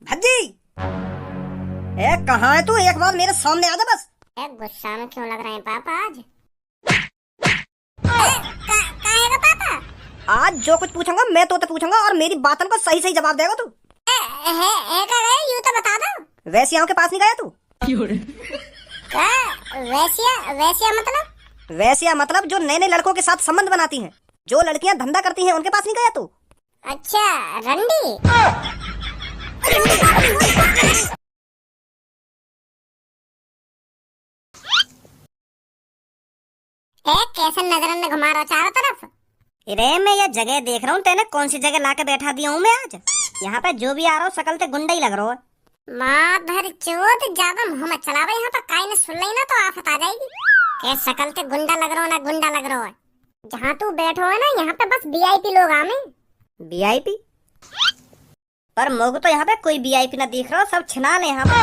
भज्जी, ए कहाँ है तू? एक बार मेरे सामने आ जा बस। गुस्सा में क्यों लग रहे हैं पापा आज? काहेगा पापा? आज जो कुछ पूछूंगा मैं तो पूछूंगा और मेरी बातों का सही सही जवाब देगा तू। यूं तो बता दो। वैश्याओं के पास नहीं गया तू? वैश्या वैश्या मतलब? वैश्या मतलब जो नए नए लड़कों के साथ संबंध बनाती हैं, जो लड़कियां धंधा करती हैं, उनके पास नहीं गया तू? अच्छा, रंडी। कैसे नजर में घुमा रहा चारों तरफ? अरे मैं ये जगह देख रहा हूँ, तेने कौन सी जगह लाके बैठा दिया हूँ मैं आज? यहाँ पे जो भी आ रहा हूँ शकल ते गुंडा ही लग रहा है। माधर चोत, ज्यादा मुंह मत चलावे, यहाँ पर काई ने सुन ली ना तो आफत आ जाएगी। क्या शकल ते गुंडा लग रहा हो ना गुंडा लग रहा है? जहाँ तू बैठो है ना, यहाँ पे बस वीआईपी लोग आमे। वीआईपी? पर मुझे तो यहाँ पे कोई वीआईपी ना दिख रहा, सब छिनाल है यहाँ पे।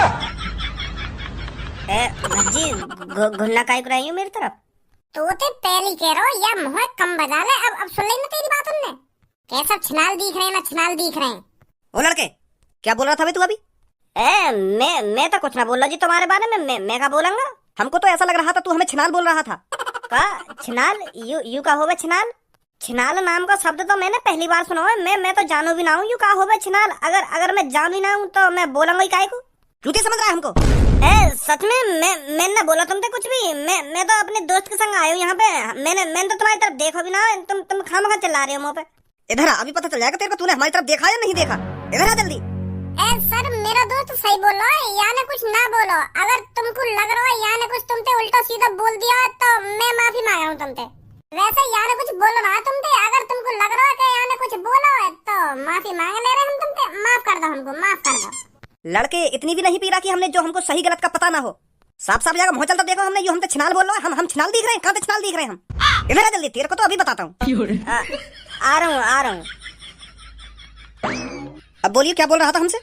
भज्जी, घुन्ना काई कराई हो मेरी तरफ? तो ते पहली कह रहा हो या मुँह कम बजा ले। अब सुन ली ना तेरी बात उनने। कैसा छिनाल दिख रहे हैं ना छिनाल दिख रहे हैं। ओ लड़के, क्या बोल रहा था भाई तू अभी? मैं तो कुछ ना बोल रहा जी तुम्हारे बारे में। मैं क्या बोलूंगा? हमको तो ऐसा लग रहा था तू हमें छिनाल बोल रहा था। का छिनाल? यू का होवे छिनाल? छिनाल नाम का शब्द तो मैंने पहली बार सुना है। मैं तो जानू भी ना हूँ यू का होवे छिनाल। अगर मैं जानू ना हूँ तो मैं बोलूंगा ही काहे को? झूठी समझ रहा है हमको? सच में मैं ना बोला तुमसे कुछ भी। मैं तो अपने दोस्त के संग आया हूँ यहाँ पे। मैंने तो तुम्हारी तरफ देखा भी ना। तुम खामखा चिल्ला रहे हो मुँह पे। इधर आ, अभी पता चल जाएगा तेरे को तूने हमारी तरफ देखा या नहीं देखा। इधर आ जल्दी। सर मेरा दोस्त सही बोल रहा है, यानी कुछ ना बोलो। अगर तुमको लग रहा है यानी कुछ तुमसे उल्टा सीधा बोल दिया तो मैं माफी मांग रहा हूँ तुमसे। वैसे यानी कुछ बोल रहा है तुमसे, अगर तुमको लग रहा है कि यानी कुछ बोला है तो माफी मांग ले रहे हम तुमसे। माफ कर दो हमको, माफ कर दो। लड़के इतनी भी नहीं पी रहा कि हमने जो हमको सही गलत का पता ना हो। साफ साफ जगह मुँह चलता देखो हमने, यो हमसे छिनाल बोल रहा है। हम छिनाल दिख रहे हैं? कहाँ से छिनाल दिख रहे हैं हम? इधर आ जल्दी, तेरे को तो अभी बताता हूँ। आ रहा हूँ। अब बोलिए क्या बोल रहा था हमसे?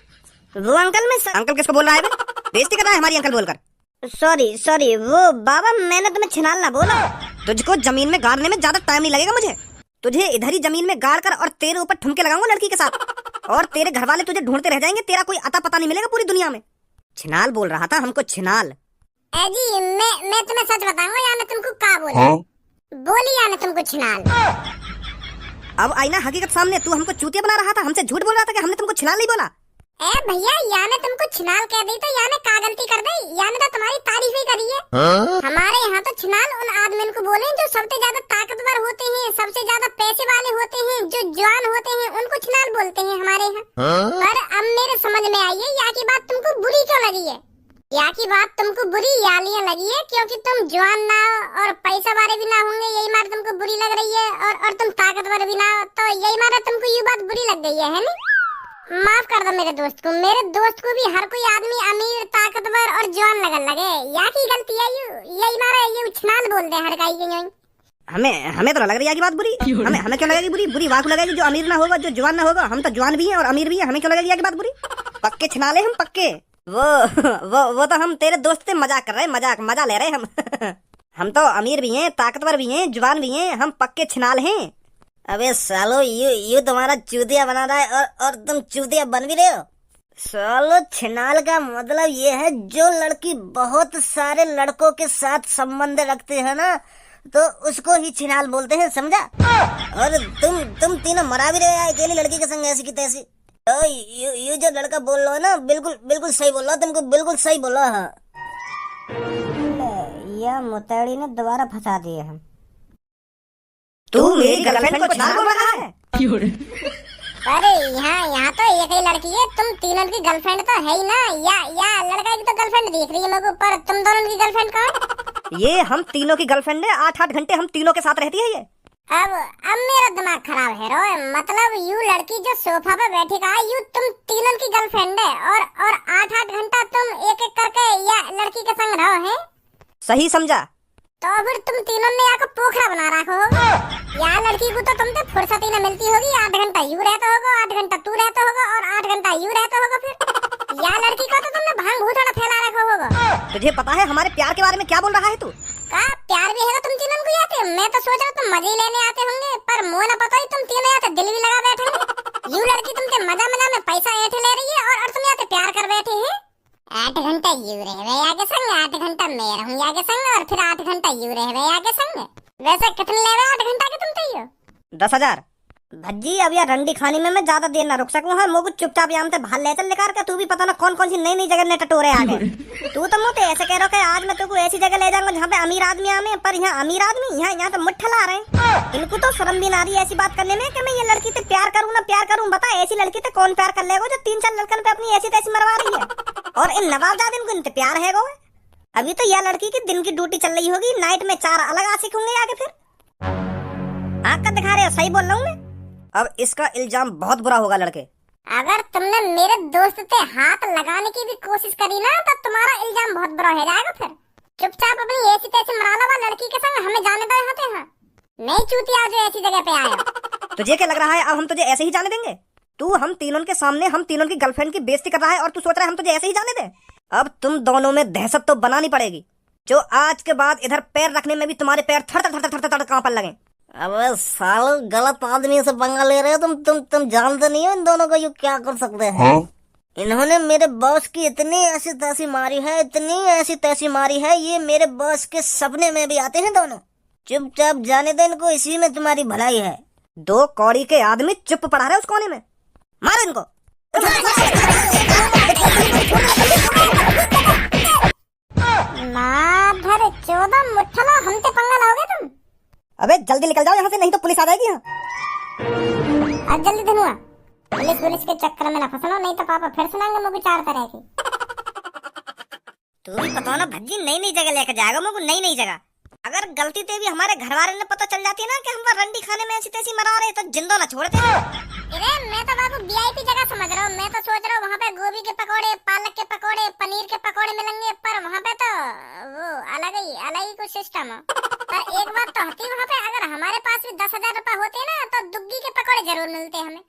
वो अंकल में अंकल किसको बोल रहा है? बेइज्जती कर रहा है हमारी अंकल बोलकर। सॉरी वो बाबा, मैंने तुम्हें छिनाल ना बोला। तुझको जमीन में गाड़ने में ज्यादा टाइम नहीं लगेगा मुझे। तुझे इधर ही जमीन में गाड़ कर और तेरे ऊपर ठुमके लगाऊंगा लड़की के साथ, और तेरे घर वाले तुझे ढूंढते रह जाएंगे। तेरा कोई अता पता नहीं मिलेगा पूरी दुनिया में। छिनाल बोल रहा था हमको, छिनाल। जी मैं तुम्हें सच बताऊंगा, यानी तुमको क्या बोला? बोली यानी तुमको छिनाल। अब आई ना हकीकत सामने। तू हमको चूतिया बना रहा था, हमसे झूठ बोल रहा था कि हमने तुमको छिनाल नहीं बोला। भैया, यानी तुमको छिनाल कह दी तो यानी का गलती कर दी? यानी तो तुम्हारी तारीफ ही करी है। हमारे यहाँ तो छिनाल उन आदमी को बोले जो सबसे ज्यादा ताकतवर होते हैं, सबसे ज्यादा पैसे वाले होते हैं, जो जवान होते हैं, उनको छिनाल बोलते हैं हमारे यहाँ। पर अब मेरे समझ में आई है यहाँ की बात तुमको बुरी क्यों लगी है। यहाँ की बात तुमको बुरी यालियाँ लगी है क्योंकि तुम जवान ना हो और पैसा वाले भी ना होंगे, यही मार तुमको बुरी लग रही है। और तुम ताकतवर भी ना हो तो यही मारा तुमको ये बात बुरी लग गई है ना? माफ कर दो मेरे दोस्त को। मेरे दोस्त को भी हर कोई आदमी अमीर, ताकतवर और जवान लगन लगे। यहाँ की गलती है यही मारा ये उछनाल बोल दे हर काई के। हमें तो लग रही है की बात बुरी। हमें क्यों लगेगी बुरी? बुरी वाक लगेगी जो अमीर ना होगा, जो जवान ना होगा। हम तो जवान भी हैं और अमीर भी हैं, हमें क्यों लगेगी की बात बुरी? पक्के छिनाले हम, पक्के। वो तो हम तेरे दोस्त से मजाक कर रहे हैं, मजा ले रहे हैं हम। हम तो अमीर भी हैं, ताकतवर भी हैं, जवान भी हैं, हम पक्के छिनाल हैं। अबे सालो, यू तुम्हारा चूतिया बना रहा है और तुम चूतिया बन भी रहे हो। सालो, छिनाल का मतलब ये है जो लड़की बहुत सारे लड़कों के साथ संबंध रखते हैं ना, तो उसको ही छिनाल बोलते हैं, समझा? और तुम तीनों मरा भी रहे हो अकेली लड़की के संग ऐसी की तैसी। तो यू जो लड़का बोल रहा है ना, बिल्कुल सही बोल रहा है, तुमको बिल्कुल सही बोला है। यह मुतैड़ी ने दोबारा फंसा दिए हम। तू मेरी गर्लफ्रेंड को छिनाल बोल रहा है? अरे यहाँ तो एक ही लड़की है, तुम तीनों की गर्लफ्रेंड तो है ही ना। या लड़का की तो गर्लफ्रेंड दिख रही है मेरे को, पर तुम दोनों की गर्लफ्रेंड कौन? ये हम तीनों की गर्लफ्रेंड है। 8-8 घंटे हम तीनों के साथ रहती है ये। अब मेरा दिमाग खराब है रो। मतलब यू लड़की जो सोफा पे बैठी का यू तुम तीनों की गर्लफ्रेंड है और 8-8 घंटा तुम एक करके या लड़की के संग रहो है। सही समझा? तो फिर तुम तीनों ने यहाँ पोखरा बना रखा होगा। यहाँ लड़की को तो तुमसे फुर्सत ही न मिलती होगी। 8 घंटा यू रहता होगा, 8 घंटा तू रहता होगा और 8 घंटा यू रहता होगा। फिर यहाँ लड़की को तो तुमने भांग भूतड़ा फैला रखा होगा। तुझे पता है हमारे प्यार के बारे में क्या बोल रहा है तू? का प्यार भी है तुम तीनों को आते? मैं तो सोच रहा तुम मजे लेने आते होंगे, पर मुँह न पता ही तुम तीनों यहाँ दिल भी लगा बैठे। यू लड़की तुमसे मजा में पैसा ऐठे ले रही है और तुम यहाँ घंटा यू रहे आगे संग, 8 घंटा मैं रहूं आगे संग, और फिर 8 घंटा यू रहे आगे संग। वैसे कितने ले 8 घंटा के तुम चाहिए? 10,000। भज्जी अब यार रंडी खाने में मैं ज्यादा देर ना रुक सकूं। हाँ मोगु चुपचाप यहाँ से भाल ले चल लेकर के। तू भी पता ना कौन कौन सी नई नई जगह ने टटोरे आ गए। तू तो मुझे ऐसे कह रहा है आज मैं तुमको ऐसी जगह ले जाऊंगा जहाँ पे अमीर आदमी आने, पर यहाँ अमीर आदमी यहाँ तो मुट्ठा ला रहे हैं। इनको तो शर्म भी ना रही ऐसी बात करने में कि मैं ये लड़की से प्यार करूँ ना प्यार करूँ। बता ऐसी लड़की से कौन प्यार कर लेगा जो 3-4 लड़कन पे अपनी ऐसी तैसी मरवा रही है। और इन नवाबजाद इनको इनसे प्यार है गो। अभी तो यह लड़की की दिन की ड्यूटी चल रही होगी, नाइट में 4 अलग आशिक होंगे आगे। फिर आँख का दिखा रहे हो? सही बोल रहा हूँ मैं? अब इसका इल्जाम बहुत बुरा होगा लड़के। अगर तुमने मेरे दोस्त से हाथ लगाने की भी कोशिश करी ना तो तुम्हारा इल्जाम बहुत बुरा हो जाएगा। फिर चुपचाप अपनी ऐसी तैसी मराला वाला लड़की के संग हमें जाने दो यहाँ से। हाँ नहीं चूतिया जो ऐसी जगह पे आया। तुझे क्या लग रहा है अब हम तुझे ऐसे ही जाने देंगे? तू हम तीनों के सामने हम तीनों की गर्लफ्रेंड की बेइज्जती कर रहा है और तू सोच रहा है हम तुझे ऐसे ही जाने दें? अब तुम दोनों में दहशत तो बनानी पड़ेगी, जो आज के बाद इधर पैर रखने में भी तुम्हारे पैर थड़ थड़ थड़ थड़ थड़ कांपने लगे। अबे सालो गलत आदमी से पंगा ले रहे हो तुम जानते नहीं हो इन दोनों को ये क्या कर सकते हैं। इन्होंने मेरे बॉस की इतनी ऐसी तैसी मारी है, इतनी ऐसी तैसी मारी है, ये मेरे बॉस के सपने में भी आते हैं दोनों। चुपचाप जाने दे इनको, इसी में तुम्हारी भलाई है। 2 कौड़ी के आदमी चुप पड़ा रहे उस कोने में। मार इनको। माधर 14 मुठ्ठला हमसे पंगा लाओगे तुम? अबे जल्दी निकल जाओ यहाँ से, नहीं तो पुलिस आ जाएगी यहाँ। अब जल्दी धनुआ, पुलिस के चक्कर में ना फंसना, नहीं तो पापा फिर सुनाएंगे मुझे 4 तरह की। तू भी पता ना भज्जी नई नई जगह लेकर जाएगा मुझे, नई नई जगह। अगर गलती से भी हमारे घर वाले ने पता चल जाती है ना कि हम रंडी खाने में ऐसी तैसी मरा रहे तो जिंदा ना छोड़ते। अरे मैं तो बाबू वीआईपी जगह समझ रहा हूँ। मैं तो सोच रहा हूँ वहाँ पे गोभी के पकोड़े, पालक के पकोड़े, पनीर के पकोड़े मिलेंगे, पर वहाँ पे तो वो अलग ही कुछ सिस्टम है। पर एक बात तो होती वहाँ पे, अगर हमारे पास भी 10,000 रुपए होते ना तो दुग्गी के पकोड़े जरूर मिलते हमें।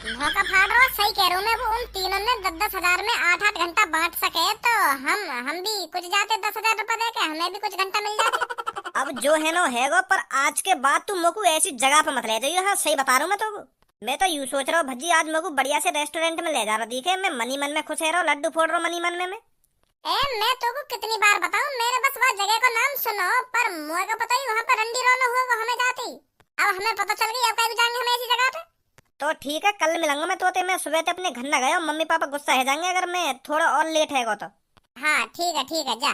मौका फाड़ रहा, सही कह रहा हूँ मैं। वो उन तीनों ने 10-10 हजार में 8-8 घंटा बांट सके तो हम भी कुछ जाते 10,000 रुपए देके, हमें भी कुछ घंटा मिल जाते। अब जो है ना हैगो, पर आज के बाद तुम मोकू ऐसी जगह पे मत ले जाइए। हाँ सही बता रहा हूँ मैं तो। मैं तो यूँ सोच रहा हूँ भज्जी आज मोकू बढ़िया से रेस्टोरेंट में ले जा रहा दिखे, मैं मनी मन में खुश रहा हूँ, लड्डू फोड़ रहा हूँ मनी मन में। मैं तो को कितनी बार बताऊं, मेरे बस वह जगह को नाम सुनो, पर मुझे को पता ही वहाँ पर रंडी रोना हुआ वो हमें जाती। अब हमें पता चल गई, अब कहीं जाएंगे हम ऐसी जगह पे। तो ठीक है कल मिलूंगा मैं तोते। मैं सुबह से अपने घर न गया, मम्मी पापा गुस्सा हो जाएंगे अगर मैं थोड़ा और लेट है तो। हाँ ठीक है जा।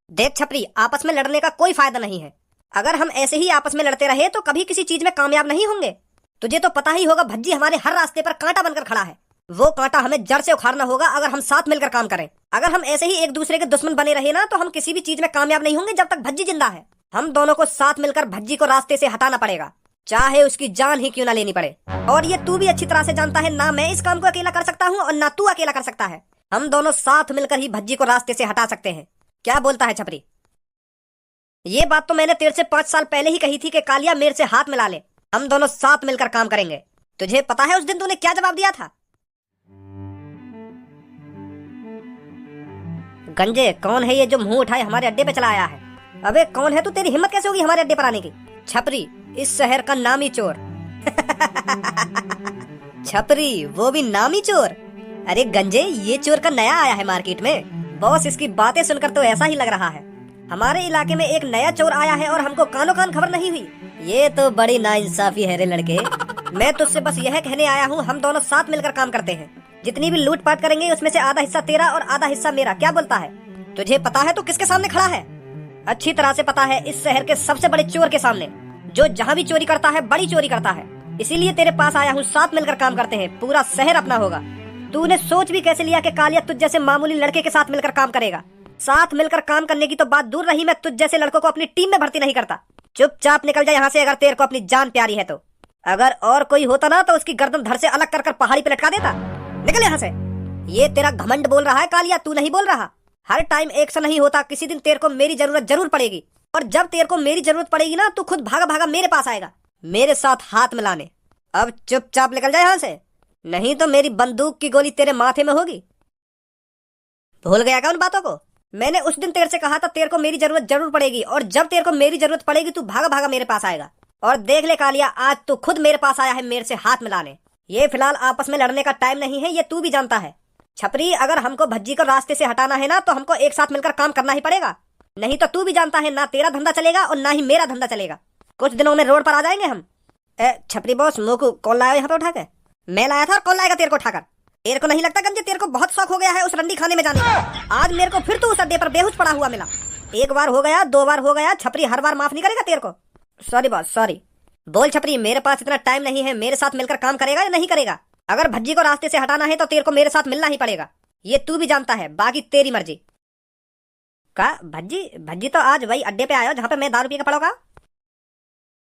देख छपरी, आपस में लड़ने का कोई फायदा नहीं है। अगर हम ऐसे ही आपस में लड़ते रहे तो कभी किसी चीज में कामयाब नहीं होंगे। तुझे तो पता ही होगा भज्जी हमारे हर रास्ते पर कांटा बनकर खड़ा है। वो कांटा हमें जड़ से उखाड़ना होगा अगर हम साथ मिलकर काम करें। अगर हम ऐसे ही एक दूसरे के दुश्मन बने रहे ना तो हम किसी भी चीज में कामयाब नहीं होंगे जब तक भज्जी जिंदा है। हम दोनों को साथ मिलकर भज्जी को रास्ते से हटाना पड़ेगा, चाहे उसकी जान ही क्यों ना लेनी पड़े। और ये तू भी अच्छी तरह से जानता है, ना मैं इस काम को अकेला कर सकता हूँ और ना तू अकेला कर सकता है। हम दोनों साथ मिलकर ही भज्जी को रास्ते से हटा सकते हैं। क्या बोलता है छपरी? ये बात तो मैंने तेरे से 5 साल पहले ही कही थी कि कालिया मेरे से हाथ मिला ले, हम दोनों साथ मिलकर काम करेंगे। तुझे पता है उस दिन तूने क्या जवाब दिया था? गंजे कौन है ये जो मुंह उठाए हमारे अड्डे पे चला आया है? अबे कौन है तू? तेरी हिम्मत कैसे होगी हमारे अड्डे पर आने की? छपरी, इस शहर का नामी चोर। छपरी, वो भी नामी चोर? अरे गंजे, ये चोर का नया आया है मार्केट में। बॉस इसकी बातें सुनकर तो ऐसा ही लग रहा है हमारे इलाके में एक नया चोर आया है और हमको कानो कान खबर नहीं हुई। ये तो बड़ी नाइंसाफी है रे लड़के। मैं तुझसे बस यह कहने आया हूँ, हम दोनों साथ मिलकर काम करते हैं। जितनी भी लूटपाट करेंगे उसमें से आधा हिस्सा तेरा और आधा हिस्सा मेरा। क्या बोलता है? तुझे पता है तू किसके सामने खड़ा है? अच्छी तरह से पता है, इस शहर के सबसे बड़े चोर के सामने, जो जहाँ भी चोरी करता है बड़ी चोरी करता है। इसीलिए तेरे पास आया हूँ, साथ मिलकर काम करते हैं, पूरा शहर अपना होगा। तूने सोच भी कैसे लिया कि कालिया तुझ जैसे मामूली लड़के के साथ मिलकर काम करेगा? साथ मिलकर काम करने की तो बात दूर रही, मैं तुझ जैसे लड़कों को अपनी टीम में भर्ती नहीं करता। चुपचाप निकल जा यहाँ से अगर तेरे को अपनी जान प्यारी है तो। अगर और कोई होता ना तो उसकी गर्दन धड़ से अलग कर पहाड़ी पे लटका देता। निकल यहाँ से। ये तेरा घमंड बोल रहा है कालिया, तू नहीं बोल रहा। हर टाइम एक सा नहीं होता, किसी दिन तेरे को मेरी जरूरत जरूर पड़ेगी। और जब तेरे को मेरी जरूरत पड़ेगी ना तू खुद भागा भागा मेरे पास आएगा, मेरे साथ हाथ मिलाने। अब चुपचाप निकल जा यहाँ से, नहीं तो मेरी बंदूक की गोली तेरे माथे में होगी। भूल गया क्या उन बातों को? मैंने उस दिन तेरे से कहा था तेरे को मेरी जरूरत जरूर पड़ेगी, और जब तेरे को मेरी जरूरत पड़ेगी तू भागा भागा मेरे पास आएगा। और देख ले कालिया, आज तू खुद मेरे पास आया है मेरे से हाथ मिलाने। ये फिलहाल आपस में लड़ने का टाइम नहीं है, ये तू भी जानता है। छपरी, अगर हमको भज्जी को रास्ते से हटाना है ना तो हमको एक साथ मिलकर काम करना ही पड़ेगा, नहीं तो तू भी जानता है ना तेरा धंधा चलेगा और ना ही मेरा धंधा चलेगा। कुछ दिनों में रोड पर आ जाएंगे हम। छपरी बॉस, मोकू कौन लाया यहाँ पे उठा के? मैं लाया था और कौन लाएगा तेरे को उठाकर? तेरे को नहीं लगता गंजे तेरे को बहुत शौक हो गया है उस रंडी खाने में जाने का? आज मेरे को फिर तू उस अड्डे पर बेहोश पड़ा हुआ मिला। एक बार हो गया, 2 बार हो गया, छपरी हर बार माफ नहीं करेगा तेरे को। Sorry boss, sorry. बोल छपरी, मेरे पास इतना टाइम नहीं है, मेरे साथ मिलकर काम करेगा या नहीं करेगा? अगर भज्जी को रास्ते से हटाना है तो तेरे को मेरे साथ मिलना ही पड़ेगा, ये तू भी जानता है, बाकी तेरी मर्जी। का भज्जी तो आज वही अड्डे पे आयो जहाँ पे मैं दारू पी के पड़ोगा।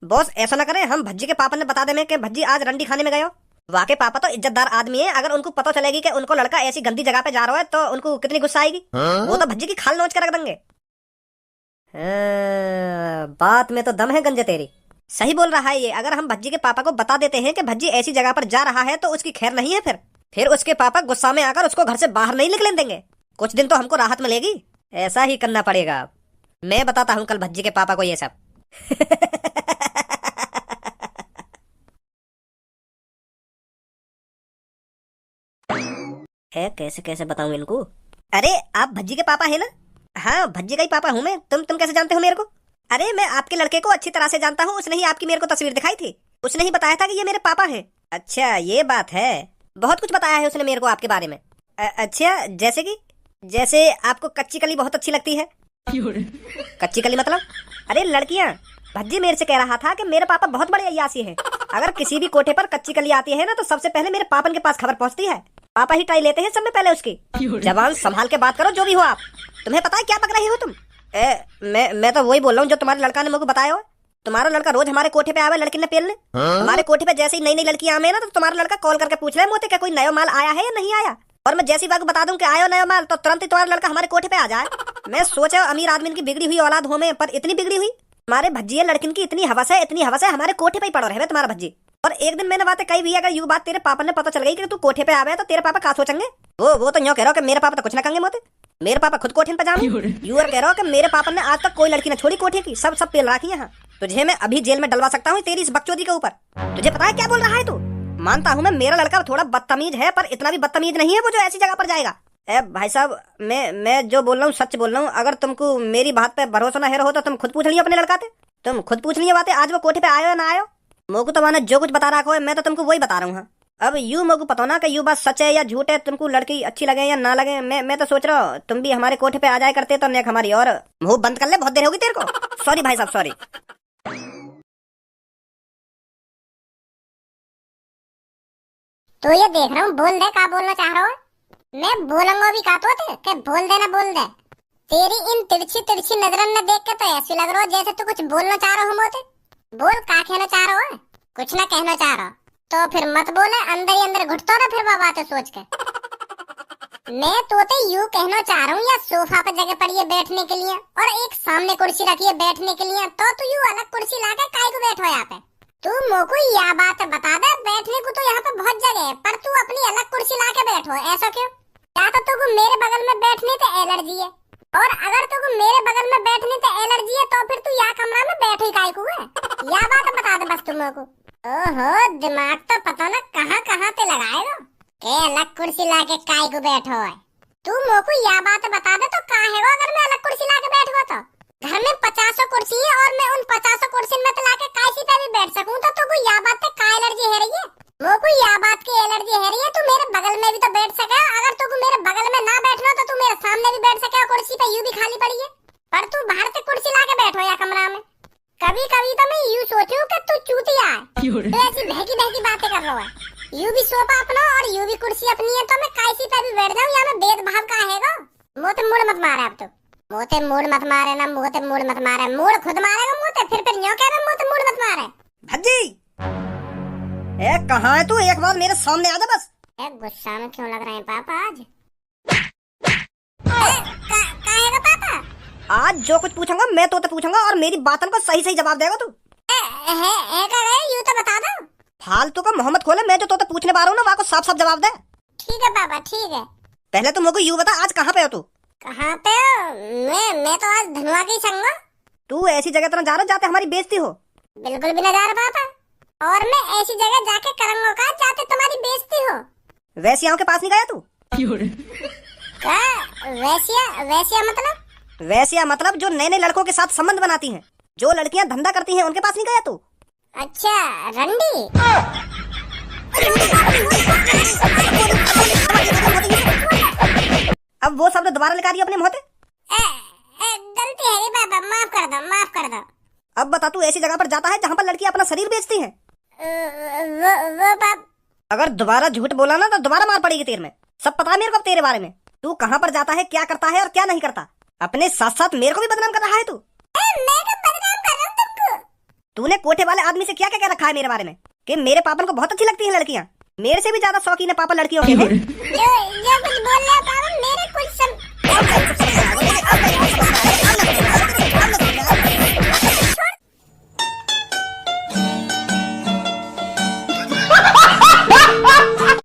बॉस ऐसा ना करें, हम भज्जी के पापा ने बता दे कि भज्जी आज रंडी खाने में गयो। वाकई पापा तो इज्जतदार आदमी है, अगर उनको पता चलेगी कि उनको लड़का ऐसी गंदी जगह पे जा रहा है तो उनको कितनी गुस्सा आएगी। वो तो भज्जी की खाल नोच कर रख देंगे। बात में तो दम है गंजे तेरी, सही बोल रहा है ये। अगर हम भज्जी के पापा को बता देते हैं कि भज्जी ऐसी जगह पर जा रहा है तो उसकी खैर नहीं है, फिर उसके पापा गुस्सा में आकर उसको घर से बाहर नहीं निकलने देंगे। कुछ दिन तो हमको राहत मिलेगी, ऐसा ही करना पड़ेगा। मैं बताता हूँ कल भज्जी के पापा को ये सब। है कैसे कैसे बताऊं इनको? अरे आप भज्जी के पापा है ना? हाँ, भज्जी का ही पापा हूँ मैं। तुम कैसे जानते हो मेरे को? अरे मैं आपके लड़के को अच्छी तरह से जानता हूँ, उसने ही आपकी मेरे को तस्वीर दिखाई थी, उसने ही बताया था कि ये मेरे पापा हैं। अच्छा ये बात है, बहुत कुछ बताया है उसने मेरे को आपके बारे में। अच्छा जैसे आपको कच्ची कली बहुत अच्छी लगती है। कच्ची कली मतलब? अरे लड़कियां, भज्जी मेरे से कह रहा था कि मेरे पापा बहुत बड़े अय्यासी हैं, अगर किसी भी कोठे पर कच्ची कली आती है ना तो सबसे पहले मेरे पापन के पास खबर पहुंचती है, पापा ही टाई लेते हैं सब में पहले उसकी। जबान संभाल के बात करो, जो भी हो आप। तुम्हें पता है क्या पक रही हो तुम? मैं तो वही बोल रहा हूँ जो तुम्हारे लड़का ने मुझे बताया हो। तुम्हारा लड़का रोज हमारे कोठे पे आवे लड़की ने पेलने। हमारे कोठे पे जैसे ही नई नई लड़कियां आवे ना तो तुम्हारा लड़का कॉल करके पूछ रहे मोते क्या कोई नया माल आया है या नहीं आया, और मैं जैसी बात बता दूं कि आयो नया माल तो तुरंत ही तुम्हारा लड़का हमारे कोठे पे आ जाए। मैं सोचा अमीर आदमी की बिगड़ी हुई औलाद हो में, पर इतनी बिगड़ी हुई हमारे भज्जी लड़किन की इतनी हवस है हमारे कोठे पे ही पड़ो रहे तुम्हारा भज्जी। और एक दिन मैंने बातें कही भी, अगर यू बात तेरे पापा ने पता चल गई कि तू कोठे पे आवे तो तेरे पापा क्या सोचेंगे? वो तो यूं कह रहा हो कि मेरे पापा तो कुछ ना कहेंगे मोते, मेरे पापा खुद कोठे पे जाएंगे। यू कह रहा हो कि मेरे पापा ने आज तक कोई लड़की ना छोड़ी कोठे की, सब पेल रखी यहाँ। तुझे मैं अभी जेल में डलवा सकता हूँ तेरी इस बकचोदी के ऊपर। तुझे पता है क्या बोल रहा है तू? मानता हूँ मैं मेरा लड़का थोड़ा बदतमीज है, पर इतना भी बदतमीज नहीं है वो जो ऐसी जगह पर जाएगा। भाई साहब, मैं जो बोल रहा हूँ सच बोल रहा हूँ। अगर तुमको मेरी बात पे भरोसा न हो तो तुम खुद पूछ लियो अपने लड़का से, तुम खुद पूछ लियो बातें, आज वो कोठे पे आयो या ना आयो। मोको तो मैंने जो कुछ बता रखा है मैं तो तुमको वही बता रहा हूँ। अब यू मोको पता ना कि यू बात सच है या झूठ है, तुमको लड़की अच्छी लगे या ना लगे। मैं तो सोच रहा हूँ तुम भी हमारे कोठे पे आ जाए करते तो नेक हमारी और मुंह बंद कर ले, बहुत देर होगी तेरे को। सॉरी भाई साहब, सॉरी। तो ये देख रहा हूँ, बोल दे क्या बोलना चाह रहा हो। मैं बोलूंगा भी का तो थे, बोल देना बोल दे। तेरी इन तिरछी तिरछी नजरन ने देख के तो ऐसे लग रहा हो जैसे तू कुछ बोलना चाह रहा हो मोते। बोल का कहना चाह रहा हो? कुछ ना कहना चाह रहा तो फिर मत बोले, अंदर ही अंदर घुटतो ना फिर बातें सोच के। मैं तोते यूं कहना चाह रहा हूँ, या सोफा पे जगह पड़ी है बैठने के लिए और एक सामने कुर्सी रखी है बैठने के लिए, तो तू यूं अलग कुर्सी लाके काहे को बैठो यहाँ पे? तू मोको यह बात बता दे, बैठने को तो यहाँ पे बहुत जगह है, पर तू अपनी अलग कुर्सी लाके बैठो, ऐसा क्यों? क्या तो तुमको मेरे बगल में बैठने से एलर्जी है, और अगर तुमको मेरे बगल में बैठने से एलर्जी है तो फिर तू यहाँ कमरा में बैठे काहे को है? यह बात बता दे बस तुम को। ओहो, दिमाग तो पता ना कहाँ पे लगाएगा के अलग कुर्सी लाके काहे को बैठो है। तू मोको यह बात बता दे तो कहाँ है वो, अगर मैं अलग कुर्सी लाके बैठूँ तो? घर में 50 कुर्सी है और मैं उन 50 कुर्सी में तो लाके काशी पे भी बैठ सकूं, तो तुमको यह बात पे का एलर्जी है रही है? मोको यह बात की एलर्जी है रही है, तू मेरे बगल में भी तो बैठ सके। अगर तुमको मेरे बगल में ना बैठना तो तू मेरे सामने भी बैठ सके, कुर्सी पे यूं भी खाली पड़ी है, पर तू बाहर से कुर्सी लाके बैठो या कमरा में। कभी कभी तो मैं यूं सोचूं कि तू चूतिया है, तो ऐसी बहकी बातें कर रहा है। यूं भी सोफा अपना और यूं भी कुर्सी अपनी है, तो मैं काशी पे भी बैठ जाऊं, या मैं भेदभाव का है? मोते मूड मत मारे अब तो, मोते मूड मत मारे ना, मोते मूड मत मारे, मूड खुद मारेगा मोते, फिर न्यों कह रहा मोते मूड मत मारे। भज्जी कहाँ है तू? एक बार मेरे सामने आ जा बस। गुस्सा में क्यों लग रहे हैं पापा आज? कहेगा पापा? आज जो कुछ पूछूंगा मैं तो पूछूंगा और मेरी बातों को सही सही जवाब देगा तू। यूं तो बता दो। फालतू का मोहम्मद खोले, मैं जो तो पूछने पा रहा हूँ ना वहाँ को साफ साफ जवाब दे। ठीक है पापा, ठीक है। पहले तुम मुझे यूं बता, आज कहाँ पे हो तू? कहाँ पे हो? मैं तो आज धनवा की संग। तू ऐसी जगह तो न जा रहा जाते हमारी बेइज्जती हो। बिल्कुल भी न जा रहा पापा, और मैं ऐसी जगह जाके करूंगा का जाते तुम्हारी बेइज्जती हो। वैश्याओं के पास नहीं गया तू? क्या वैश्या वैश्या मतलब? वैश्या मतलब जो नए नए लड़कों के साथ संबंध बनाती हैं, जो लड़कियां धंधा करती हैं, उनके पास नहीं गया तू? अच्छा रंडी। अब वो शब्द दोबारा निकालिए अपने मुंह से। गलती है रे बाबा, माफ कर दो माफ कर दो। अब बता, तू ऐसी जगह पर जाता है जहाँ पर लड़कियां अपना शरीर बेचती हैं? वो बाप। अगर दोबारा झूठ बोला ना तो दोबारा मार पड़ेगी तेरे में। सब पता है मेरे को अब तेरे बारे में। तू कहाँ पर जाता है, क्या करता है और क्या नहीं करता। अपने साथ साथ मेरे को भी बदनाम कर रहा है तू। मैं तो बदनाम कर रहा हूँ तुमको। तूने कोठे वाले आदमी से क्या क्या कह रखा है मेरे बारे में कि मेरे पापन को बहुत अच्छी लगती हैं लड़कियां, मेरे से भी ज्यादा शौकीन है पापा लड़कियों के हैं। जो कुछ बोल रहा पापा मेरे कुछ